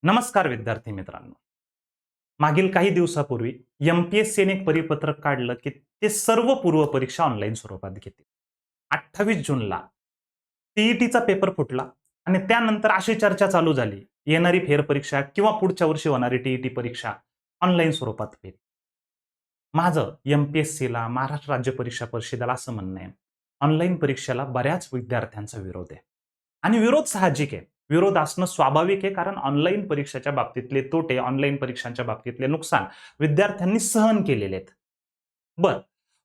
नमस्कार विद्यार्थी मित्रांनो. मागील काही दिवसापूर्वी एमपीएससीने एक परिपत्रक काढलं की ते सर्व पूर्व परीक्षा ऑनलाईन स्वरूपात घेतील. 28 जूनला टीईटीचा पेपर फुटला आणि त्यानंतर अशी चर्चा चालू झाली, येणारी फेरपरीक्षा किंवा पुढच्या वर्षी होणारी टीईटी परीक्षा ऑनलाईन स्वरूपात होईल. माझं एमपीएससीला, महाराष्ट्र राज्य परीक्षा परिषदेला असं म्हणणं आहे, ऑनलाईन परीक्षेला बऱ्याच विद्यार्थ्यांचा विरोध आहे. आणि विरोध साहजिक आहे. विरोध असणं स्वाभाविक आहे, कारण ऑनलाईन परीक्षेच्या बाबतीतले तोटे, ऑनलाईन परीक्षांच्या बाबतीतले नुकसान विद्यार्थ्यांनी सहन केलेले आहेत. बरं,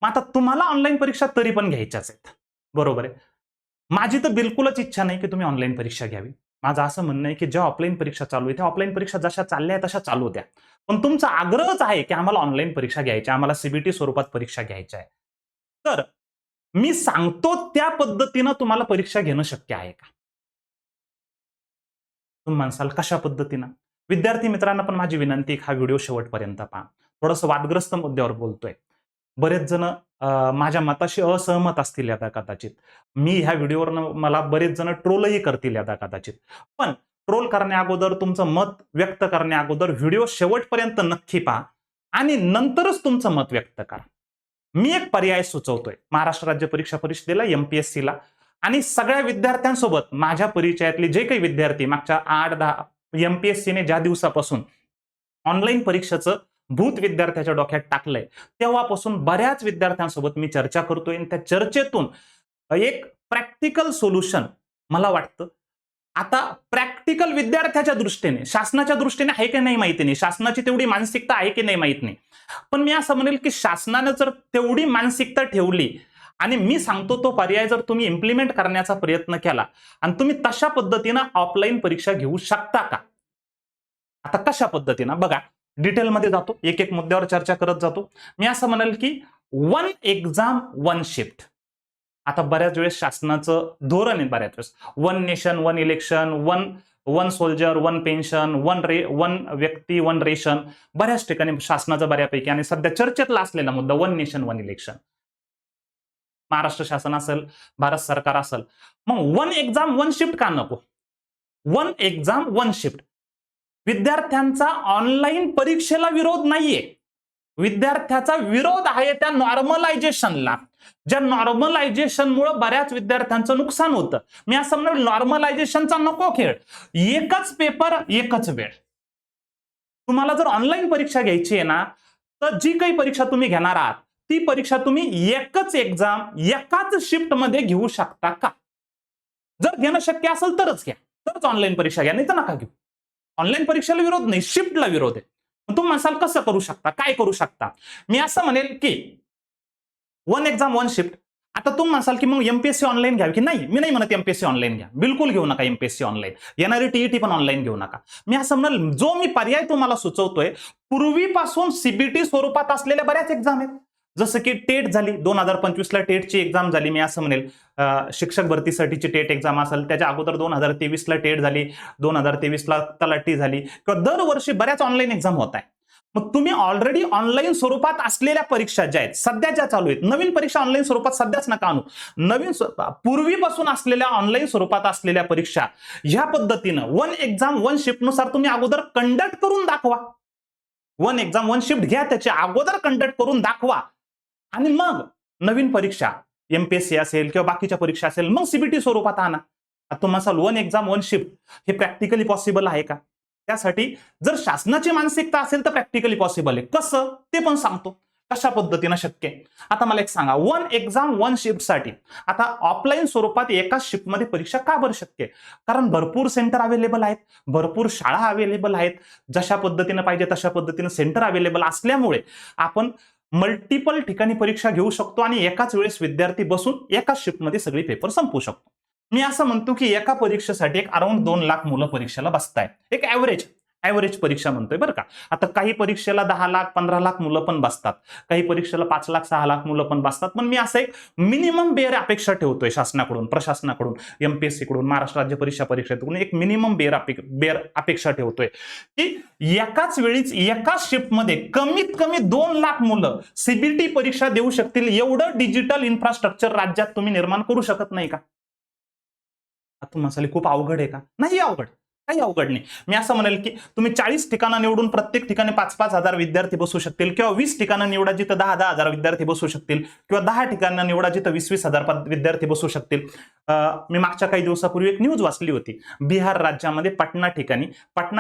मग आता तुम्हाला ऑनलाईन परीक्षा तरी पण घ्यायच्याच आहेत. बरोबर आहे. माझी तर बिलकुलच इच्छा नाही की तुम्ही ऑनलाईन परीक्षा घ्यावी. माझं असं म्हणणं आहे की ज्या ऑफलाईन परीक्षा चालू आहे, त्या ऑफलाईन परीक्षा जशा चालल्या आहेत तशा चालू द्या. पण तुमचा आग्रहच आहे की आम्हाला ऑनलाईन परीक्षा घ्यायच्या, आम्हाला सीबीटी स्वरूपात परीक्षा घ्यायच्या आहे. तर मी सांगतो त्या पद्धतीनं तुम्हाला परीक्षा घेणं शक्य आहे का? तुम्ही म्हणसाल कशा पद्धतीनं? विद्यार्थी मित्रांना पण माझी विनंती आहे, हा व्हिडिओ शेवटपर्यंत पहा. थोडंसं वादग्रस्त मुद्द्यावर बोलतोय. बरेच जण माझ्या मताशी असहमत असतील यदा कदाचित. मी ह्या व्हिडिओवरनं मला बरेच जण ट्रोलही करतील यदा कदाचित. पण ट्रोल करण्या अगोदर, तुमचं मत व्यक्त करण्या अगोदर व्हिडिओ शेवटपर्यंत नक्की पहा आणि नंतरच तुमचं मत व्यक्त करा. मी एक पर्याय सुचवतोय महाराष्ट्र राज्य परीक्षा परिषदेला, एमपीएससीला आणि सगळ्या विद्यार्थ्यांसोबत माझ्या परिचयातले जे काही विद्यार्थी मागच्या 8-10 एमपीएससीने ज्या दिवसापासून ऑनलाईन परीक्षेचं भूत विद्यार्थ्याच्या डोक्यात टाकलंय, तेव्हापासून बऱ्याच विद्यार्थ्यांसोबत मी चर्चा करतोय आणि त्या चर्चेतून एक प्रॅक्टिकल सोल्युशन मला वाटतं. आता प्रॅक्टिकल विद्यार्थ्याच्या दृष्टीने, शासनाच्या दृष्टीने आहे की नाही माहिती नाही, शासनाची तेवढी मानसिकता आहे की नाही माहित नाही. पण मी असं म्हणेल की शासनाने जर तेवढी मानसिकता ठेवली आणि मी सांगतो तो पर्याय जर तुम्ही इम्प्लिमेंट करण्याचा प्रयत्न केला आणि तुम्ही तशा पद्धतीनं ऑफलाईन परीक्षा घेऊ शकता का? आता कशा पद्धतीनं बघा, डिटेलमध्ये जातो, एक एक मुद्द्यावर चर्चा करत जातो. मी असं म्हणेल की 1 एक्झाम 1 शिफ्ट. आता बऱ्याच वेळेस शासनाचं धोरण आहे, बऱ्याच वेळेस 1 नेशन 1 इलेक्शन, 1 सोल्जर 1 पेन्शन, 1 व्यक्ती 1 रेशन. बऱ्याच ठिकाणी शासनाचं बऱ्यापैकी आणि सध्या चर्चेतला असलेला मुद्दा 1 नेशन 1 इलेक्शन. महाराष्ट्र शासन असेल, भारत सरकार असेल, मग 1 एक्झाम 1 शिफ्ट का नको? 1 एक्झाम 1 शिफ्ट. विद्यार्थ्यांचा ऑनलाईन परीक्षेला विरोध नाहीये. विद्यार्थ्याचा विरोध आहे त्या नॉर्मलायझेशनला. ज्या नॉर्मलायझेशनमुळे बऱ्याच विद्यार्थ्यांचं नुकसान होतं. मी असं म्हणेल, नॉर्मलायझेशनचा नको खेळ. एकच पेपर, एकच वेळ. तुम्हाला जर ऑनलाईन परीक्षा घ्यायची आहे ना, तर जी काही परीक्षा तुम्ही घेणार आहात, ती परीक्षा तुम्ही एकच एक्झाम एकाच शिफ्टमध्ये घेऊ शकता का? जर घेणं शक्य असेल तरच घ्या, तरच ऑनलाईन परीक्षा घ्या, नाही तर नका घेऊ. ऑनलाईन परीक्षेला विरोध नाही, शिफ्टला विरोध आहे. तुम्ही म्हणाल कसं करू शकता, काय करू शकता? मी असं म्हणेल की 1 एक्झाम 1 शिफ्ट. आता तुम्ही म्हणाल की मग एमपीएससी ऑनलाईन घ्यावी की नाही? मी नाही म्हणत एमपीएससी ऑनलाईन घ्या, बिलकुल घेऊ नका एमपीएससी ऑनलाईन. येणारी टीईटी पण ऑनलाईन घेऊ नका. मी असं म्हणेल, जो मी पर्याय तुम्हाला सुचवतोय, पूर्वीपासून सीबीटी स्वरूपात असलेल्या बऱ्याच एक्झाम आहेत. जसं की टेट झाली 2025ला, टेटची एक्झाम झाली. मी असं म्हणेल शिक्षक भरतीसाठीची टेट एक्झाम असेल, त्याच्या अगोदर 2023ला टेट झाली, 2023ला तलाठी झाली, किंवा दरवर्षी बऱ्याच ऑनलाईन एक्झाम होत आहे. मग तुम्ही ऑलरेडी ऑनलाईन स्वरूपात असलेल्या परीक्षा ज्या आहेत, सध्या ज्या चालू आहेत, नवीन परीक्षा ऑनलाईन स्वरूपात सध्याच नका आणू. नवीन पूर्वीपासून असलेल्या ऑनलाईन स्वरूपात असलेल्या परीक्षा ह्या पद्धतीनं 1 एक्झाम 1 शिफ्ट नुसार तुम्ही अगोदर कंडक्ट करून दाखवा. 1 एक्झाम 1 शिफ्ट घ्या, त्याच्या अगोदर कंडक्ट करून दाखवा आणि मग नवीन परीक्षा एमपीएससी असेल किंवा बाकीच्या परीक्षा असेल, मग सीबीटी स्वरूपात आणा. तुम्हाला 1 एक्झाम 1 शिफ्ट हे प्रॅक्टिकली पॉसिबल आहे का? त्यासाठी जर शासनाची मानसिकता असेल तर प्रॅक्टिकली पॉसिबल आहे. कसं ते पण सांगतो, कशा पद्धतीनं शक्य आहे. आता मला एक सांगा, 1 एक्झाम 1 शिफ्ट साठी आता ऑफलाईन स्वरूपात एकाच शिफ्टमध्ये परीक्षा का बरं शक्य आहे? कारण भरपूर सेंटर अवेलेबल आहेत, भरपूर शाळा अवेलेबल आहेत. जशा पद्धतीनं पाहिजे तशा पद्धतीनं सेंटर अवेलेबल असल्यामुळे आपण मल्टिपल ठिकाणी परीक्षा घेऊ शकतो आणि एकाच वेळेस विद्यार्थी बसून एकाच शिफ्टमध्ये सगळी पेपर संपवू शकतो. मी असं म्हणतो की एका परीक्षेसाठी एक अराउंड 2 लाख मुलं परीक्षेला बसतायत. एक ऍव्हरेज परीक्षा म्हणतोय बरं का. आता काही परीक्षेला 10 लाख 15 लाख मुलं पण बसतात, काही परीक्षेला 5 लाख 6 लाख मुलं पण बसतात. पण मी असं एक मिनिमम बेअर अपेक्षा ठेवतोय शासनाकडून, प्रशासनाकडून, एमपीएससी कडून, महाराष्ट्र राज्य परीक्षा परिषदेकडून एक मिनिमम बेअर अपेक्षा ठेवतोय की एकाच वेळीच एकाच शिफ्टमध्ये कमीत कमी 2 लाख मुलं सीबीटी परीक्षा देऊ शकतील, एवढं डिजिटल इन्फ्रास्ट्रक्चर राज्यात तुम्ही निर्माण करू शकत नाही का? आता मसाले खूप अवघड आहे का? नाही अवघड. काही अवघड नाही. मी असं म्हणेल की तुम्ही 40 ठिकाणं निवडून प्रत्येक ठिकाणी 5-5 हजार विद्यार्थी बसू शकतील, किंवा 20 ठिकाणं निवडा जिथं 10-10 हजार विद्यार्थी बसू शकतील, किंवा 10 ठिकाणं निवडा जिथं 20-20 हजार विद्यार्थी बसू शकतील. मी मागच्या काही दिवसापूर्वी एक न्यूज वाचली होती. बिहार राज्यामध्ये पटना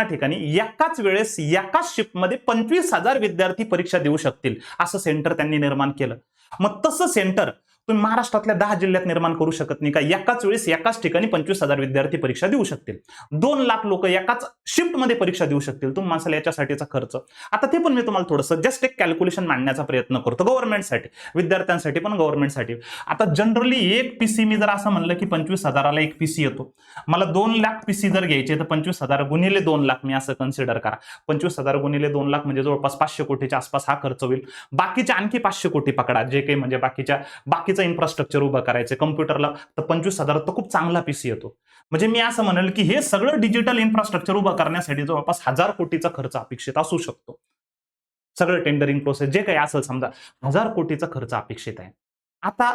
ठिकाणी एकाच वेळेस एकाच शिफ्टमध्ये 25,000 विद्यार्थी परीक्षा देऊ शकतील असं सेंटर त्यांनी निर्माण केलं. मग तसं सेंटर तुम्ही महाराष्ट्रातल्या 10 जिल्ह्यात निर्माण करू शकत नाही का? एकाच वेळेस एकाच ठिकाणी 25,000 विद्यार्थी परीक्षा देऊ शकतील, 2 लाख लोक एकाच शिफ्टमध्ये परीक्षा देऊ शकतील. तुम्ही माणसाला याच्यासाठीचा खर्च, आता ते पण मी तुम्हाला थोडंसं जस्ट एक कॅल्क्युलेशन मांडण्याचा प्रयत्न करतो गव्हर्नमेंटसाठी, विद्यार्थ्यांसाठी पण गव्हर्नमेंटसाठी. आता जनरली एक पीसी मी जर असं म्हणलं की 25,000ला एक पीसी येतो, मला 2 लाख पीसी जर घ्यायचे तर 25,000 गुणिले 2 लाख मी असं कन्सिडर करा. 25,000 गुणिले 2 लाख म्हणजे जवळपास 500 कोटीच्या आसपास हा खर्च होईल. बाकीचे आणखी 500 कोटी पकडा, जे काही म्हणजे बाकीचं इन्फ्रास्ट्रक्चर उभं करायचं कम्प्युटरला, तर 25,000 तर खूप चांगला पीसी येतो. म्हणजे मी असं म्हणेल की हे सगळं डिजिटल इन्फ्रास्ट्रक्चर उभं करण्यासाठी जवळपास 1000 कोटीचा खर्च अपेक्षित असू शकतो. सगळं टेंडरिंग प्रोसेस जे काही असेल समजा 1000 कोटीचा खर्च अपेक्षित आहे. आता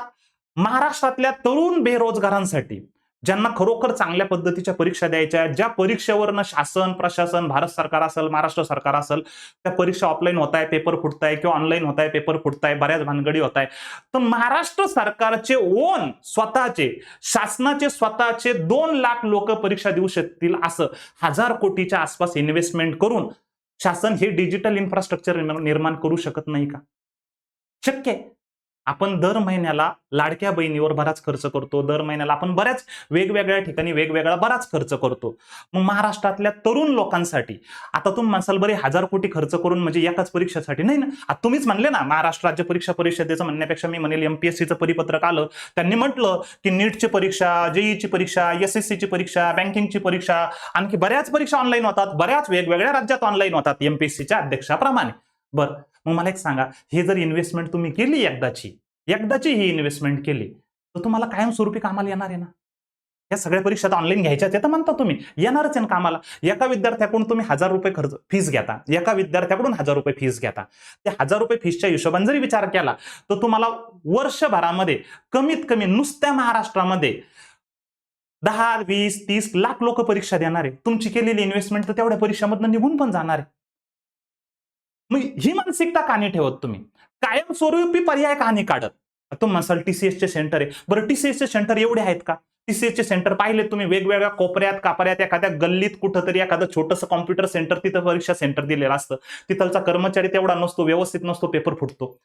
महाराष्ट्रातल्या तरुण बेरोजगारांसाठी, ज्यांना खरोखर चांगल्या पद्धतीच्या परीक्षा द्यायच्या, ज्या परीक्षेवरनं शासन प्रशासन, भारत सरकार असेल, महाराष्ट्र सरकार असेल, त्या परीक्षा ऑफलाईन होत आहे, पेपर फुटताय, किंवा ऑनलाईन होत आहे, पेपर फुटताय, बऱ्याच भानगडी होत आहे, तर महाराष्ट्र सरकारचे ओन स्वतःचे, शासनाचे स्वतःचे 2 लाख लोक परीक्षा देऊ शकतील असं 1000 कोटीच्या आसपास इन्व्हेस्टमेंट करून शासन हे डिजिटल इन्फ्रास्ट्रक्चर निर्माण करू शकत नाही का? शक्य आहे. आपण दर महिन्याला लाडक्या बहिणीवर बराच खर्च करतो, दर महिन्याला आपण बऱ्याच वेगवेगळ्या ठिकाणी वेगवेगळा बराच खर्च करतो. मग महाराष्ट्रातल्या तरुण लोकांसाठी आता तुम्ही म्हणसाल बरे 1000 कोटी खर्च करून म्हणजे एकाच परीक्षेसाठी नाही ना. आता तुम्हीच म्हणले ना, महाराष्ट्र राज्य परीक्षा परिषदेचं म्हणण्यापेक्षा मी म्हणेल एमपीएससीचं परिपत्रक आलं, त्यांनी म्हटलं की नीटची परीक्षा, जेईची परीक्षा, एसएससीची परीक्षा, बँकिंगची परीक्षा, आणखी बऱ्याच परीक्षा ऑनलाईन होतात, बऱ्याच वेगवेगळ्या राज्यात ऑनलाईन होतात एमपीएससीच्या अध्यक्षाप्रमाणे. बरं, मग मला एक सांगा, हे जर इन्व्हेस्टमेंट तुम्ही केली एकदाची ही इन्व्हेस्टमेंट केली, तर तुम्हाला कायमस्वरूपी कामाला येणार आहे ना? या सगळ्या परीक्षा ऑनलाईन घ्यायच्या ते तर म्हणता तुम्ही, येणारच आहे ना कामाला. एका विद्यार्थ्याकडून तुम्ही 1000 रुपये फीस घेता, एका विद्यार्थ्याकडून 1000 रुपये फीस घेता. त्या 1000 रुपये फीसच्या हिशोबाने जरी विचार केला तर तुम्हाला वर्षभरामध्ये कमीत कमी नुसत्या महाराष्ट्रामध्ये 10, 20, 30 लाख लोक परीक्षा देणार आहे. तुमची केलेली इन्व्हेस्टमेंट तर तेवढ्या परीक्षामधून निघून पण जाणार आहे. मग ही मानसिकता का नाही ठेवत तुम्ही? कायमस्वरूपी पर्याय का नाही काढत? तुम्ही म्हणसाल टीसीएसचे सेंटर आहे. बरं, टीसीएसचे सेंटर एवढे आहेत का? टीसीएसचे सेंटर पाहिले तुम्ही वेगवेगळ्या कोपऱ्यात कापऱ्यात, एखाद्या गल्लीत कुठंतरी एखादं छोटंसं कॉम्प्युटर सेंटर, तिथं परीक्षा सेंटर दिलेलं असतं. तिथलचा कर्मचारी तेवढा नसतो, व्यवस्थित नसतो, पेपर फुटतो.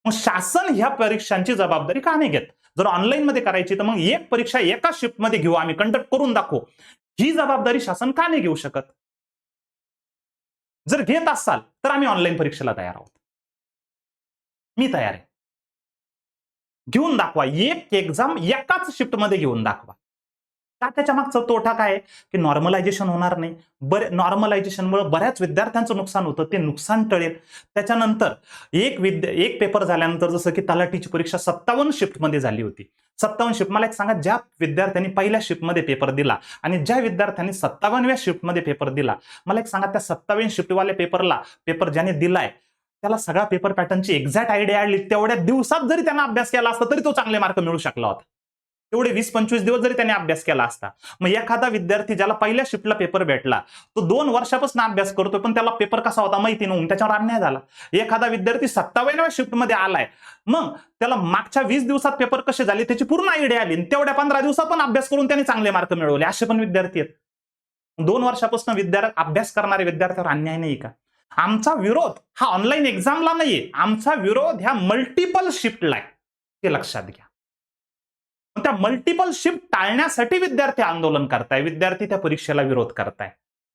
मग शासन ह्या परीक्षांची जबाबदारी का नाही घेत? जर ऑनलाईन मध्ये करायची तर मग एक परीक्षा एका शिफ्टमध्ये घेऊ, आम्ही कंडक्ट करून दाखवू, ही जबाबदारी शासन का नाही घेऊ शकत? जर घेत असाल तर आम्ही ऑनलाईन परीक्षेला तयार आहोत. मी तयार आहे. घेऊन दाखवा, एक एक्झाम एकाच शिफ्टमध्ये घेऊन दाखवा. का? त्याच्या मागचा तोटा काय आहे की नॉर्मलायझेशन होणार नाही. नॉर्मलायझेशनमुळे बऱ्याच विद्यार्थ्यांचं नुकसान होतं, ते नुकसान टळेल. त्याच्यानंतर एक पेपर झाल्यानंतर, जसं की तलाठीची परीक्षा 57 शिफ्टमध्ये झाली होती. 57 शिफ्ट. मला एक सांगा, ज्या विद्यार्थ्यांनी पहिल्या शिफ्टमध्ये पेपर दिला आणि ज्या विद्यार्थ्यांनी 57व्या शिफ्टमध्ये पेपर दिला, मला एक सांगा, त्या 27 शिफ्टवाल्या पेपर ज्याने दिलाय त्याला सगळा पेपर पॅटर्नची एक्झॅक्ट आयडिया आली. तेवढ्या दिवसात जरी त्यांना अभ्यास केला असता तरी तो चांगले मार्क मिळू शकला होता. तेवढे 20-25 दिवस जरी त्याने अभ्यास केला असता. मग एखादा विद्यार्थी ज्याला पहिल्या शिफ्टला पेपर भेटला, तो 2 वर्षापासून अभ्यास करतोय, पण त्याला पेपर कसा होता माहिती नव्हतं, त्याच्यावर अन्याय झाला. एखादा विद्यार्थी 57व्या शिफ्टमध्ये आलाय, मग त्याला मागच्या 20 दिवसात पेपर कसे झाले त्याची पूर्ण आयडिया आली, तेवढ्या 15 दिवसात पण अभ्यास करून त्याने चांगले मार्क मिळवले. असे पण विद्यार्थी आहेत. 2 वर्षापासून अभ्यास करणाऱ्या विद्यार्थ्यावर अन्याय नाही का? आमचा विरोध हा ऑनलाईन एक्झामला नाहीये, आमचा विरोध ह्या मल्टिपल शिफ्टला आहे, ते लक्षात घ्या. त्या मल्टिपल शिफ्ट टाळण्यासाठी विद्यार्थी आंदोलन करताय, विद्यार्थी त्या परीक्षेला विरोध करताय.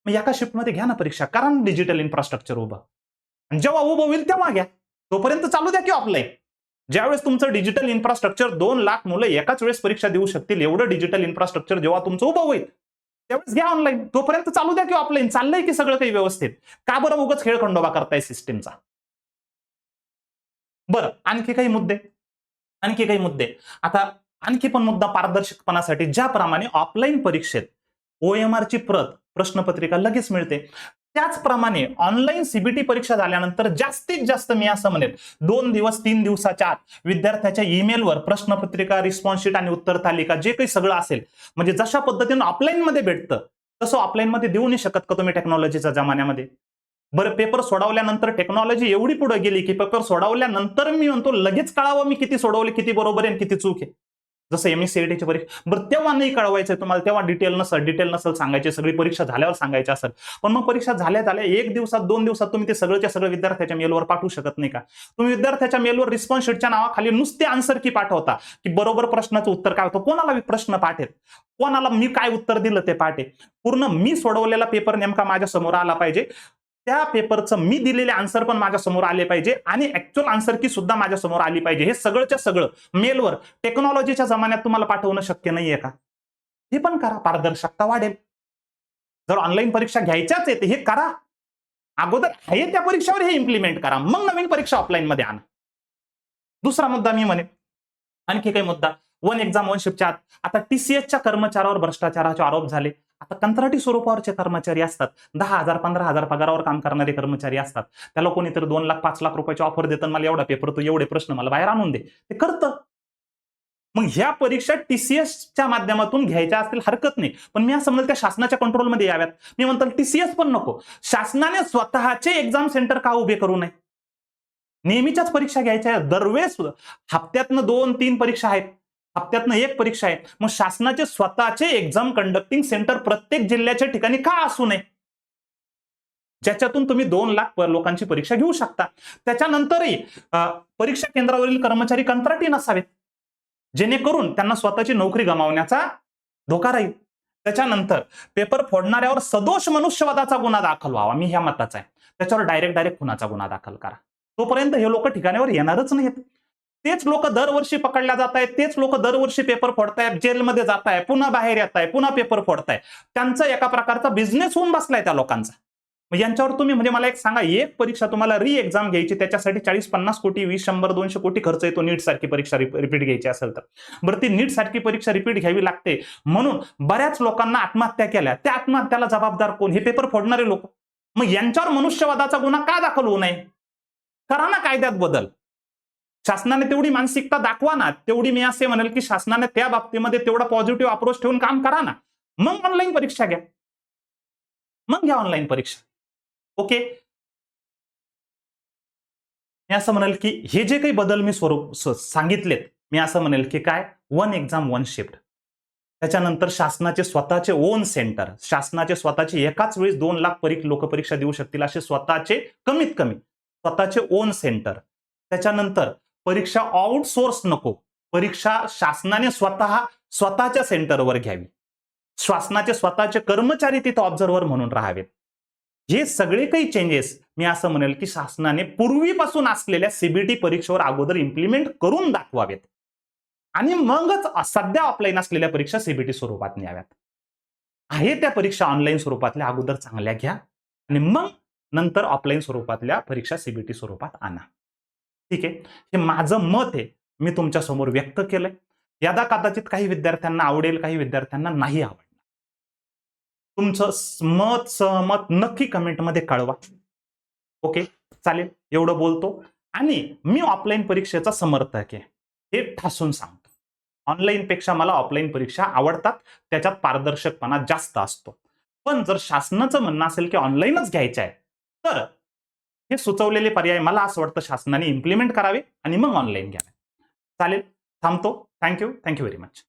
मग एका शिफ्टमध्ये घ्या ना परीक्षा, करा ना डिजिटल इन्फ्रास्ट्रक्चर उभं. आणि जेव्हा उभं होईल तेव्हा घ्या, तोपर्यंत चालू द्या की ऑफलाईन. ज्यावेळेस तुमचं डिजिटल इन्फ्रास्ट्रक्चर 2 लाख मुलं एकाच वेळेस परीक्षा देऊ शकतील, एवढं डिजिटल इन्फ्रास्ट्रक्चर जेव्हा तुमचं उभं होईल त्यावेळेस घ्या ऑनलाईन. तोपर्यंत चालू द्या की ऑफलाईन. चाललंय की सगळं काही व्यवस्थित? का बरं उगाच खेळखंडोबा करताय सिस्टीमचा? बरं, आणखी काही मुद्दे. आता आणखी पण मुद्दा पारदर्शकपणासाठी, ज्याप्रमाणे ऑफलाईन परीक्षेत OMR ची प्रश्नपत्रिका लगेच मिळते, त्याचप्रमाणे ऑनलाईन सीबीटी परीक्षा झाल्यानंतर जास्तीत जास्त मी असं म्हणेन 2 दिवस 3 दिवसाच्या आत विद्यार्थ्याच्या ईमेलवर प्रश्नपत्रिका, रिस्पॉन्स शीट आणि उत्तर तालिका जे काही सगळं असेल, म्हणजे जशा पद्धतीने ऑफलाईन मध्ये भेटतं तसं ऑफलाईनमध्ये देऊ नाही शकत का तुम्ही टेक्नॉलॉजीच्या जमान्यामध्ये? बरं, पेपर सोडवल्यानंतर टेक्नॉलॉजी एवढी पुढे गेली की पेपर सोडवल्यानंतर मी म्हणतो लगेच कळावं मी किती सोडवले, किती बरोबर आहे आणि किती चूक आहे. जसं एमएससीआयटीची परीक्षा, बरं तेव्हा नाही कळवायचं तुम्हाला, तेव्हा डिटेल नसल सांगायचे, सगळी परीक्षा झाल्यावर सांगायची असेल. पण मग परीक्षा झाल्या झाल्या 1 दिवसात 2 दिवसात तुम्ही ते सगळंच्या सगळं विद्यार्थ्याच्या मेलवर पाठवू शकत नाही का? तुम्ही विद्यार्थ्याच्या मेलवर रिस्पॉन्स शीटच्या नावाखाली नुसते आन्सर की पाठवता, की बरोबर प्रश्नाचं उत्तर काय होतं, कोणाला प्रश्न पाठ आहेत, कोणाला मी काय उत्तर दिलं ते पाठ आहे. पूर्ण मी सोडवलेला पेपर नेमका माझ्या समोर आला पाहिजे, त्या पेपरचं मी दिलेले आन्सर पण माझ्या समोर आले पाहिजे आणि ऍक्च्युअल आन्सर की सुद्धा माझ्या समोर आली पाहिजे. हे सगळंच्या सगळं मेलवर टेक्नॉलॉजीच्या जमान्यात तुम्हाला पाठवणं शक्य नाहीये का? हे पण करा, पारदर्शकता वाढेल. जर ऑनलाईन परीक्षा घ्यायच्याच आहेत हे करा, अगोदर आहे त्या परीक्षावर हे इम्प्लिमेंट करा, मग नवीन परीक्षा ऑफलाईन मध्ये आणा. दुसरा मुद्दा मी म्हणेन, आणखी काही मुद्दा, वन एक्झाम वन शिफ्टच्या आत आता टीसीएसच्या कर्मचाऱ्यावर भ्रष्टाचाराचे आरोप झाले. आता कंत्राटी स्वरूपावरचे कर्मचारी असतात, 10,000 15,000 पगारावर काम करणारे कर्मचारी असतात. त्याला कोणीतरी 2 लाख 5 लाख रुपयाची ऑफर देतं, मला एवढा पेपर तू एवढे प्रश्न मला बाहेर आणून दे, ते करतं. मग ह्या परीक्षा टीसीएसच्या माध्यमातून घ्यायच्या असतील हरकत नाही, पण मी असं म्हणतो त्या शासनाच्या कंट्रोलमध्ये याव्यात. मी म्हणतो टीसीएस पण नको, शासनाने स्वतःचे एक्झाम सेंटर का उभे करू नये? नेहमीच्याच परीक्षा घ्यायच्या, दरवेळेस हप्त्यातनं 2-3 परीक्षा आहेत, हप्त्यातनं 1 परीक्षा आहे. मग शासनाचे स्वतःचे एक्झाम कंडक्टिंग सेंटर प्रत्येक जिल्ह्याच्या ठिकाणी का असू नये? ज्याच्यातून तुम्ही 2 लाख लोकांची परीक्षा घेऊ शकता. त्याच्यानंतरही परीक्षा केंद्रावरील कर्मचारी कंत्राटी नसावेत, जेणेकरून त्यांना स्वतःची नोकरी गमावण्याचा धोका राहील. त्याच्यानंतर पेपर फोडणाऱ्यावर सदोष मनुष्यवधाचा गुन्हा दाखल व्हावा, मी ह्या मताचा आहे. त्याच्यावर डायरेक्ट खुनाचा गुन्हा दाखल करा. तोपर्यंत हे लोक ठिकाणावर येणारच नाहीत. तेच लोक दरवर्षी पकडल्या जात आहेत, तेच लोक दरवर्षी पेपर फोडतायत, जेलमध्ये जात आहे, पुन्हा बाहेर येत आहे, पुन्हा पेपर फोडताय. त्यांचा एका प्रकारचा बिझनेस होऊन बसलाय त्या लोकांचा. मग यांच्यावर तुम्ही म्हणजे मला एक सांगा, एक परीक्षा तुम्हाला री एक्झाम घ्यायची, त्याच्यासाठी 40-50 कोटी 20-100-200 कोटी खर्च येतो नीट सारखी परीक्षा रिपीट घ्यायची असेल तर. बरं, ती नीट सारखी परीक्षा रिपीट घ्यावी लागते म्हणून बऱ्याच लोकांना आत्महत्या केल्या. त्या आत्महत्याला जबाबदार कोण? हे पेपर फोडणारे लोक. मग यांच्यावर मनुष्यवधाचा गुन्हा का दाखल होऊ नये? करा ना कायद्यात बदल. शासनाने तेवढी मानसिकता दाखवा ना, तेवढी मी असे म्हणेल की शासनाने त्या बाबतीमध्ये तेवढा पॉझिटिव्ह अप्रोच ठेवून काम करा ना. मग ऑनलाईन परीक्षा घ्या, मग घ्या ऑनलाईन परीक्षा. ओके, मी असं म्हणेल की हे जे काही बदल मी सांगितलेत, मी असं म्हणेल की काय, वन एक्झाम वन शिफ्ट, त्याच्यानंतर शासनाचे स्वतःचे ओन सेंटर, शासनाचे स्वतःचे एकाच वेळेस 2 लाख लोक परीक्षा देऊ शकतील असे स्वतःचे कमीत कमी स्वतःचे ओन सेंटर. त्याच्यानंतर परीक्षा आउटसोर्स नको, परीक्षा शासनाने स्वतःच्या सेंटरवर घ्यावी, शासनाचे स्वतःचे कर्मचारी तिथे ऑब्झर्व्हर म्हणून राहावेत. हे सगळे काही चेंजेस मी असं म्हणेल की शासनाने पूर्वीपासून असलेल्या सीबीटी परीक्षेवर अगोदर इम्प्लिमेंट करून दाखवावेत आणि मगच सध्या ऑफलाईन असलेल्या परीक्षा सीबीटी स्वरूपात न्याव्यात. आहे त्या परीक्षा ऑनलाईन स्वरूपातल्या अगोदर चांगल्या घ्या आणि मग नंतर ऑफलाईन स्वरूपातल्या परीक्षा सीबीटी स्वरूपात आणा. ठीक आहे, हे माझं मत आहे, मी तुमच्या समोर व्यक्त केलंय. यादा कदाचित काही विद्यार्थ्यांना आवडेल, काही विद्यार्थ्यांना नाही आवडणार. तुमचं मत सहमत नक्की कमेंटमध्ये कळवा. ओके, चालेल, एवढं बोलतो. आणि मी ऑफलाईन परीक्षेचा समर्थक आहे हे ठासून सांगतो. ऑनलाईन पेक्षा मला ऑफलाईन परीक्षा आवडतात, त्याच्यात पारदर्शकपणा जास्त असतो. पण जर शासनाचं म्हणणं असेल की ऑनलाईनच घ्यायचं आहे, तर हे सुचवलेले पर्याय मला असं वाटतं शासनाने इम्प्लिमेंट करावे आणि मग ऑनलाईन घ्यावे. चालेल, थांबतो. Thank you very much.